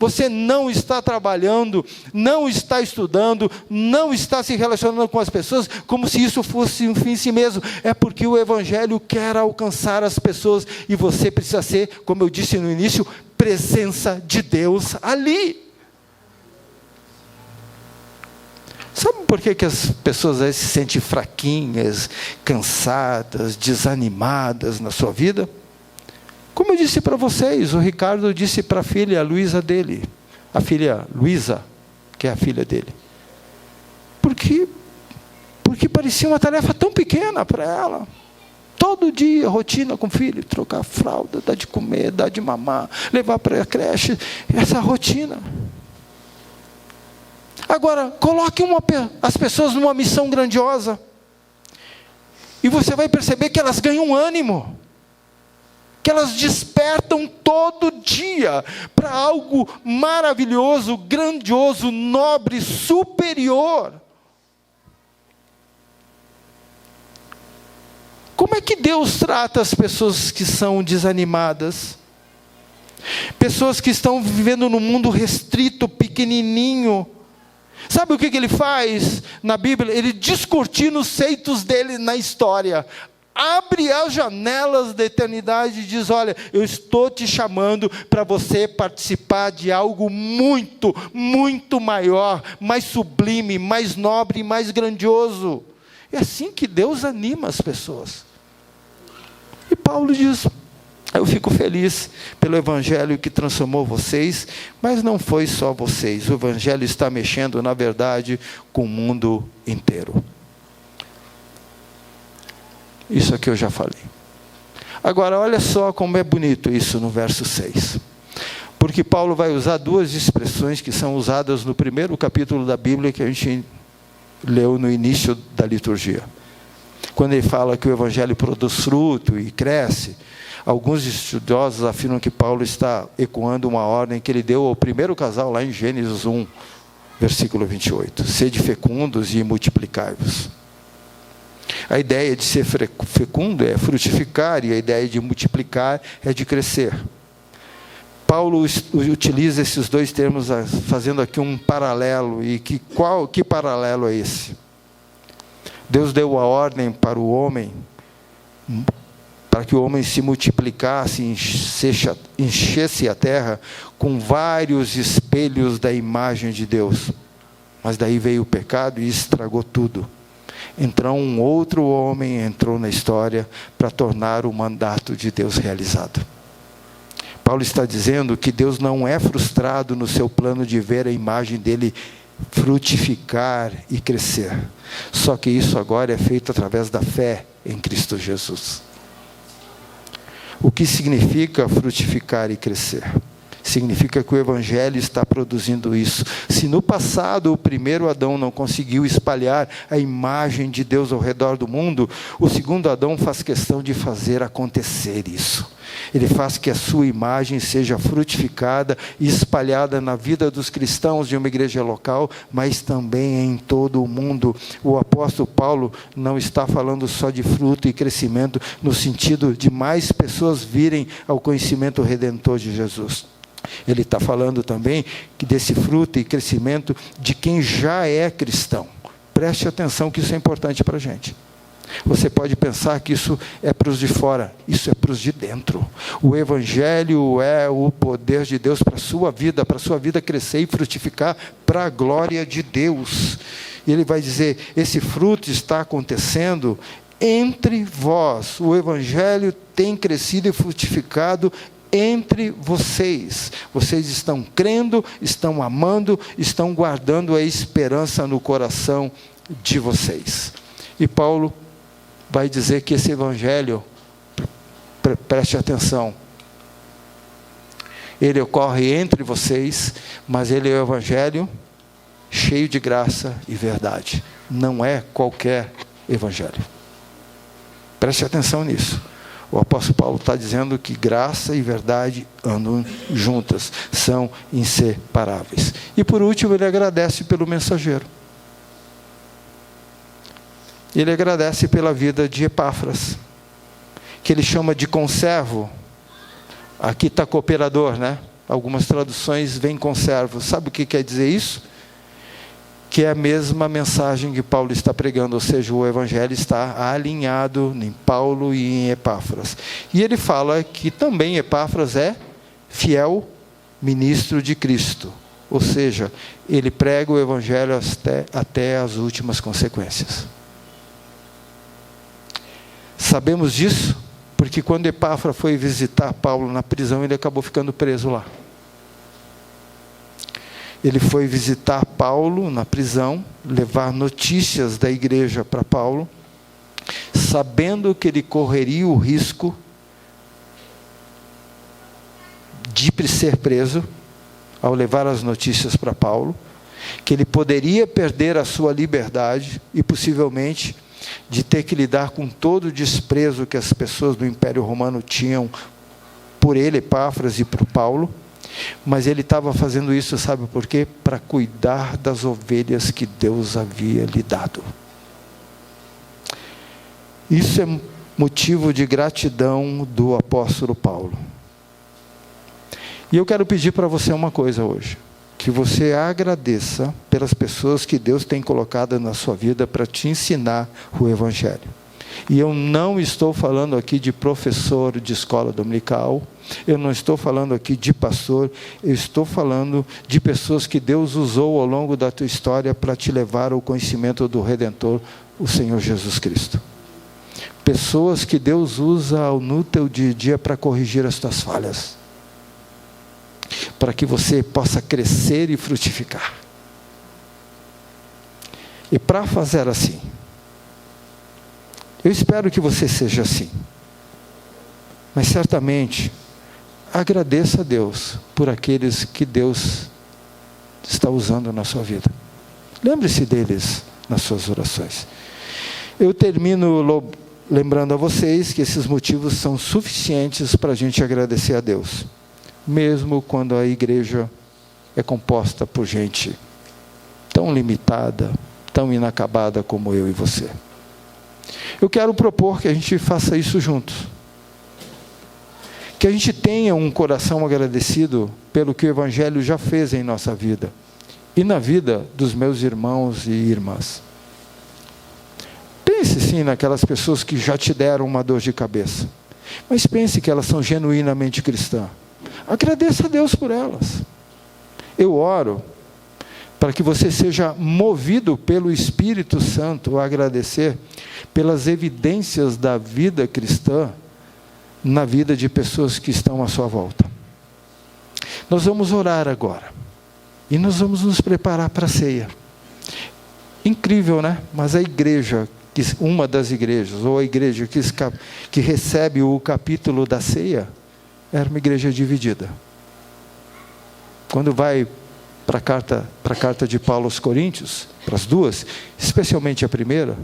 Você não está trabalhando, não está estudando, não está se relacionando com as pessoas como se isso fosse um fim em si mesmo. É porque o Evangelho quer alcançar as pessoas e você precisa ser, como eu disse no início, presença de Deus ali. Sabe por que as pessoas às vezes se sentem fraquinhas, cansadas, desanimadas na sua vida? Como eu disse para vocês, o Ricardo disse para a filha Luísa dele, a filha Luísa, que é a filha dele. Porque parecia uma tarefa tão pequena para ela. Todo dia, rotina com o filho, trocar fralda, dar de comer, dar de mamar, levar para a creche, essa rotina. Agora, coloque as pessoas numa missão grandiosa, e você vai perceber que elas ganham ânimo, que elas despertam todo dia para algo maravilhoso, grandioso, nobre, superior. Como é que Deus trata as pessoas que são desanimadas? Pessoas que estão vivendo num mundo restrito, pequenininho. Sabe o que Ele faz na Bíblia? Ele descortina os feitos dele na história. Abre as janelas da eternidade e diz: olha, eu estou te chamando para você participar de algo muito, muito maior, mais sublime, mais nobre, mais grandioso. É assim que Deus anima as pessoas. E Paulo diz: eu fico feliz pelo Evangelho que transformou vocês, mas não foi só vocês. O Evangelho está mexendo, na verdade, com o mundo inteiro. Isso aqui eu já falei. Agora, olha só como é bonito isso no verso 6. Porque Paulo vai usar duas expressões que são usadas no primeiro capítulo da Bíblia que a gente leu no início da liturgia. Quando ele fala que o Evangelho produz fruto e cresce, alguns estudiosos afirmam que Paulo está ecoando uma ordem que ele deu ao primeiro casal lá em Gênesis 1, versículo 28. Sede fecundos e multiplicai-vos. A ideia de ser fecundo é frutificar, e a ideia de multiplicar é de crescer. Paulo utiliza esses dois termos fazendo aqui um paralelo. E que paralelo é esse? Deus deu a ordem para o homem, para que o homem se multiplicasse, enchesse a terra com vários espelhos da imagem de Deus. Mas daí veio o pecado e estragou tudo. Então um outro homem entrou na história para tornar o mandato de Deus realizado. Paulo está dizendo que Deus não é frustrado no seu plano de ver a imagem dele frutificar e crescer. Só que isso agora é feito através da fé em Cristo Jesus. O que significa frutificar e crescer? Significa que o Evangelho está produzindo isso. Se no passado o primeiro Adão não conseguiu espalhar a imagem de Deus ao redor do mundo, o segundo Adão faz questão de fazer acontecer isso. Ele faz que a sua imagem seja frutificada e espalhada na vida dos cristãos de uma igreja local, mas também em todo o mundo. O apóstolo Paulo não está falando só de fruto e crescimento, no sentido de mais pessoas virem ao conhecimento redentor de Jesus. Ele está falando também desse fruto e crescimento de quem já é cristão. Preste atenção que isso é importante para a gente. Você pode pensar que isso é para os de fora, isso é para os de dentro. O Evangelho é o poder de Deus para a sua vida crescer e frutificar para a glória de Deus. E ele vai dizer, esse fruto está acontecendo entre vós. O Evangelho tem crescido e frutificado entre vocês. Vocês estão crendo, estão amando, estão guardando a esperança no coração de vocês. E Paulo vai dizer que esse Evangelho, preste atenção, ele ocorre entre vocês, mas ele é o Evangelho cheio de graça e verdade. Não é qualquer Evangelho. Preste atenção nisso. O apóstolo Paulo está dizendo que graça e verdade andam juntas, são inseparáveis. E por último, ele agradece pelo mensageiro. Ele agradece pela vida de Epáfras, que ele chama de conservo. Aqui está cooperador, né? Algumas traduções vêm conservo. Sabe o que quer dizer isso? Que é a mesma mensagem que Paulo está pregando, ou seja, o Evangelho está alinhado em Paulo e em Epáfras. E ele fala que também Epáfras é fiel ministro de Cristo, ou seja, ele prega o Evangelho até as últimas consequências. Sabemos disso porque quando Epáfras foi visitar Paulo na prisão, ele acabou ficando preso lá. Ele foi visitar Paulo na prisão, levar notícias da igreja para Paulo, sabendo que ele correria o risco de ser preso ao levar as notícias para Paulo, que ele poderia perder a sua liberdade e possivelmente de ter que lidar com todo o desprezo que as pessoas do Império Romano tinham por ele, Epáfras, e por Paulo. Mas ele estava fazendo isso, sabe por quê? Para cuidar das ovelhas que Deus havia lhe dado. Isso é motivo de gratidão do apóstolo Paulo. E eu quero pedir para você uma coisa hoje, que você agradeça pelas pessoas que Deus tem colocado na sua vida para te ensinar o Evangelho. E eu não estou falando aqui de professor de escola dominical, eu não estou falando aqui de pastor, eu estou falando de pessoas que Deus usou ao longo da tua história para te levar ao conhecimento do Redentor, o Senhor Jesus Cristo. Pessoas que Deus usa no teu dia a dia para corrigir as tuas falhas, para que você possa crescer e frutificar. E para fazer assim, eu espero que você seja assim, mas certamente agradeça a Deus por aqueles que Deus está usando na sua vida. Lembre-se deles nas suas orações. Eu termino lembrando a vocês que esses motivos são suficientes para a gente agradecer a Deus, mesmo quando a igreja é composta por gente tão limitada, tão inacabada como eu e você. Eu quero propor que a gente faça isso juntos. Que a gente tenha um coração agradecido pelo que o Evangelho já fez em nossa vida e na vida dos meus irmãos e irmãs. Pense sim naquelas pessoas que já te deram uma dor de cabeça, mas pense que elas são genuinamente cristãs. Agradeça a Deus por elas. Eu oro para que você seja movido pelo Espírito Santo a agradecer pelas evidências da vida cristã na vida de pessoas que estão à sua volta. Nós vamos orar agora e nós vamos nos preparar para a ceia. Incrível, né? Mas a igreja, uma das igrejas, ou a igreja que recebe o capítulo da ceia, era uma igreja dividida. Quando vai para a carta de Paulo aos Coríntios, para as duas, especialmente a primeira,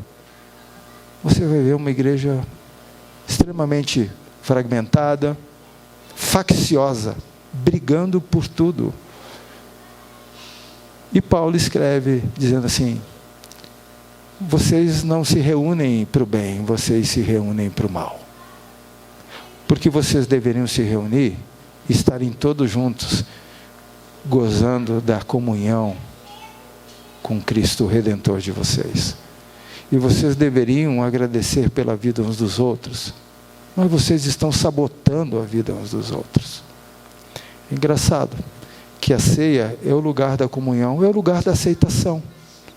você vai ver uma igreja extremamente fragmentada, facciosa, brigando por tudo. E Paulo escreve dizendo assim: vocês não se reúnem para o bem, vocês se reúnem para o mal. Porque vocês deveriam se reunir e estarem todos juntos, gozando da comunhão com Cristo, o Redentor de vocês. E vocês deveriam agradecer pela vida uns dos outros, mas vocês estão sabotando a vida uns dos outros. Engraçado que a ceia é o lugar da comunhão, é o lugar da aceitação.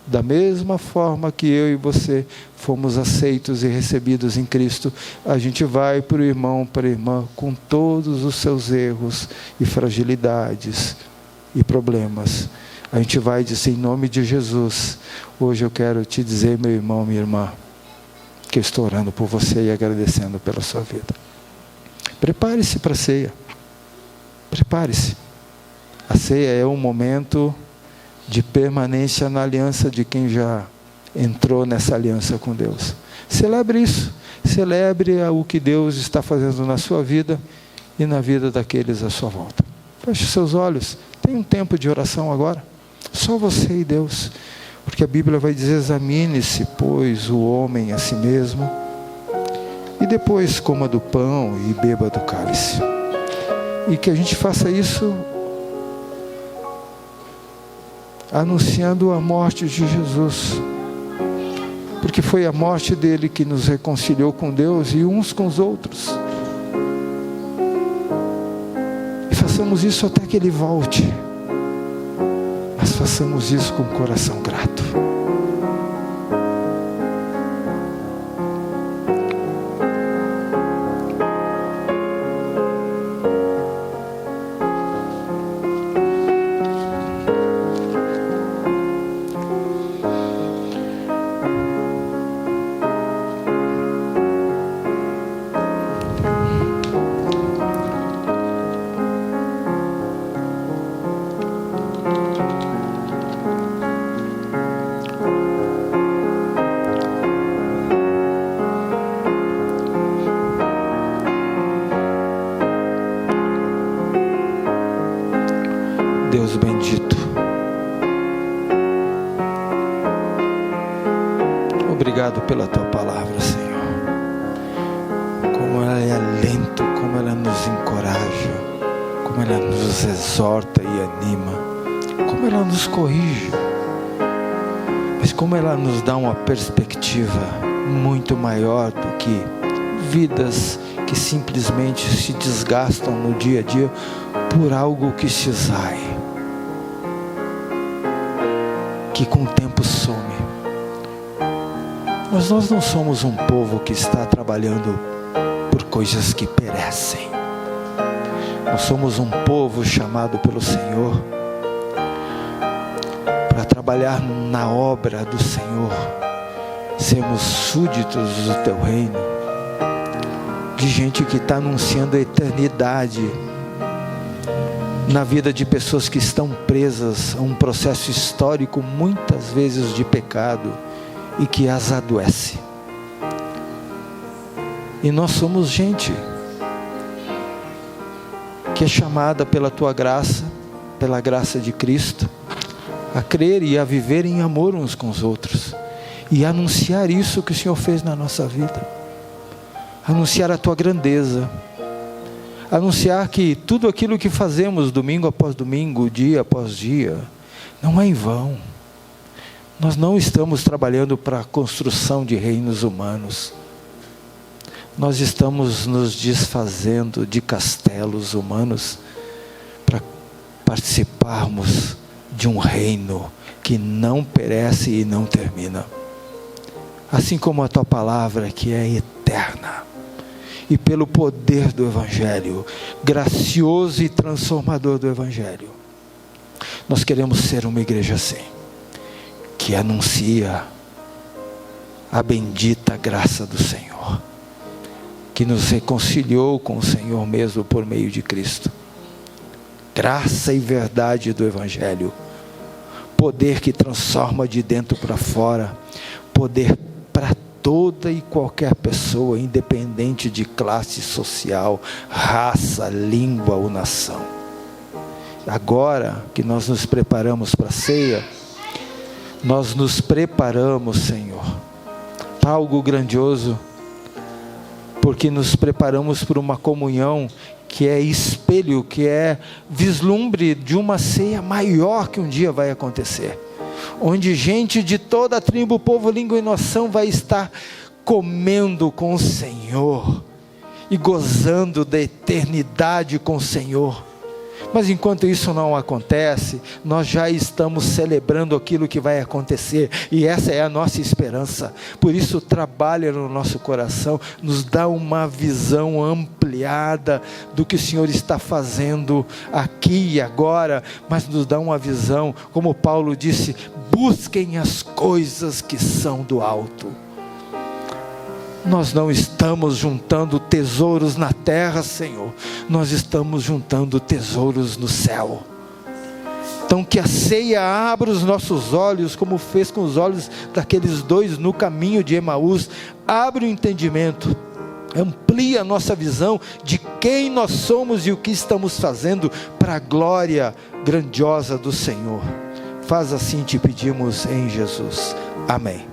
Da mesma forma que eu e você fomos aceitos e recebidos em Cristo, a gente vai para o irmão, para a irmã, com todos os seus erros e fragilidades e problemas. A gente vai dizer, em nome de Jesus, hoje eu quero te dizer, meu irmão, minha irmã, que eu estou orando por você e agradecendo pela sua vida. Prepare-se para a ceia. Prepare-se. A ceia é um momento de permanência na aliança de quem já entrou nessa aliança com Deus. Celebre isso. Celebre o que Deus está fazendo na sua vida e na vida daqueles à sua volta. Feche seus olhos. Tem um tempo de oração agora. Só você e Deus. Porque a Bíblia vai dizer: examine-se, pois, o homem a si mesmo, e depois coma do pão e beba do cálice. E que a gente faça isso anunciando a morte de Jesus, porque foi a morte dele que nos reconciliou com Deus e uns com os outros. E façamos isso até que ele volte, mas façamos isso com o coração grato. Deus bendito, obrigado pela tua palavra, Senhor. Como ela é alento, como ela nos encoraja, como ela nos exorta e anima, como ela nos corrige, mas como ela nos dá uma perspectiva muito maior do que vidas que simplesmente se desgastam no dia a dia por algo que se esvai, que com o tempo some. Mas nós não somos um povo que está trabalhando por coisas que perecem. Nós somos um povo chamado pelo Senhor para trabalhar na obra do Senhor, sermos súditos do teu reino, de gente que está anunciando a eternidade na vida de pessoas que estão presas a um processo histórico, muitas vezes de pecado, e que as adoece. E nós somos gente que é chamada pela tua graça, pela graça de Cristo, a crer e a viver em amor uns com os outros, e anunciar isso que o Senhor fez na nossa vida, anunciar a tua grandeza, anunciar que tudo aquilo que fazemos domingo após domingo, dia após dia, não é em vão. Nós não estamos trabalhando para a construção de reinos humanos. Nós estamos nos desfazendo de castelos humanos para participarmos de um reino que não perece e não termina. Assim como a tua palavra, que é eterna. E pelo poder do Evangelho, gracioso e transformador do Evangelho, nós queremos ser uma igreja assim, que anuncia a bendita graça do Senhor, que nos reconciliou com o Senhor mesmo por meio de Cristo. Graça e verdade do Evangelho, poder que transforma de dentro para fora, poder para toda e qualquer pessoa, independente de classe social, raça, língua ou nação. Agora que nós nos preparamos para a ceia, nós nos preparamos, Senhor, para algo grandioso, porque nos preparamos para uma comunhão que é espelho, que é vislumbre de uma ceia maior que um dia vai acontecer, onde gente de toda a tribo, povo, língua e nação vai estar comendo com o Senhor e gozando da eternidade com o Senhor. Mas enquanto isso não acontece, nós já estamos celebrando aquilo que vai acontecer, e essa é a nossa esperança. Por isso trabalha no nosso coração, nos dá uma visão ampliada do que o Senhor está fazendo aqui e agora, mas nos dá uma visão, como Paulo disse, busquem as coisas que são do alto. Nós não estamos juntando tesouros na terra, Senhor, nós estamos juntando tesouros no céu. Então que a ceia abra os nossos olhos, como fez com os olhos daqueles dois no caminho de Emaús. Abre o entendimento, amplia a nossa visão de quem nós somos e o que estamos fazendo para a glória grandiosa do Senhor. Faz assim, te pedimos em Jesus. Amém.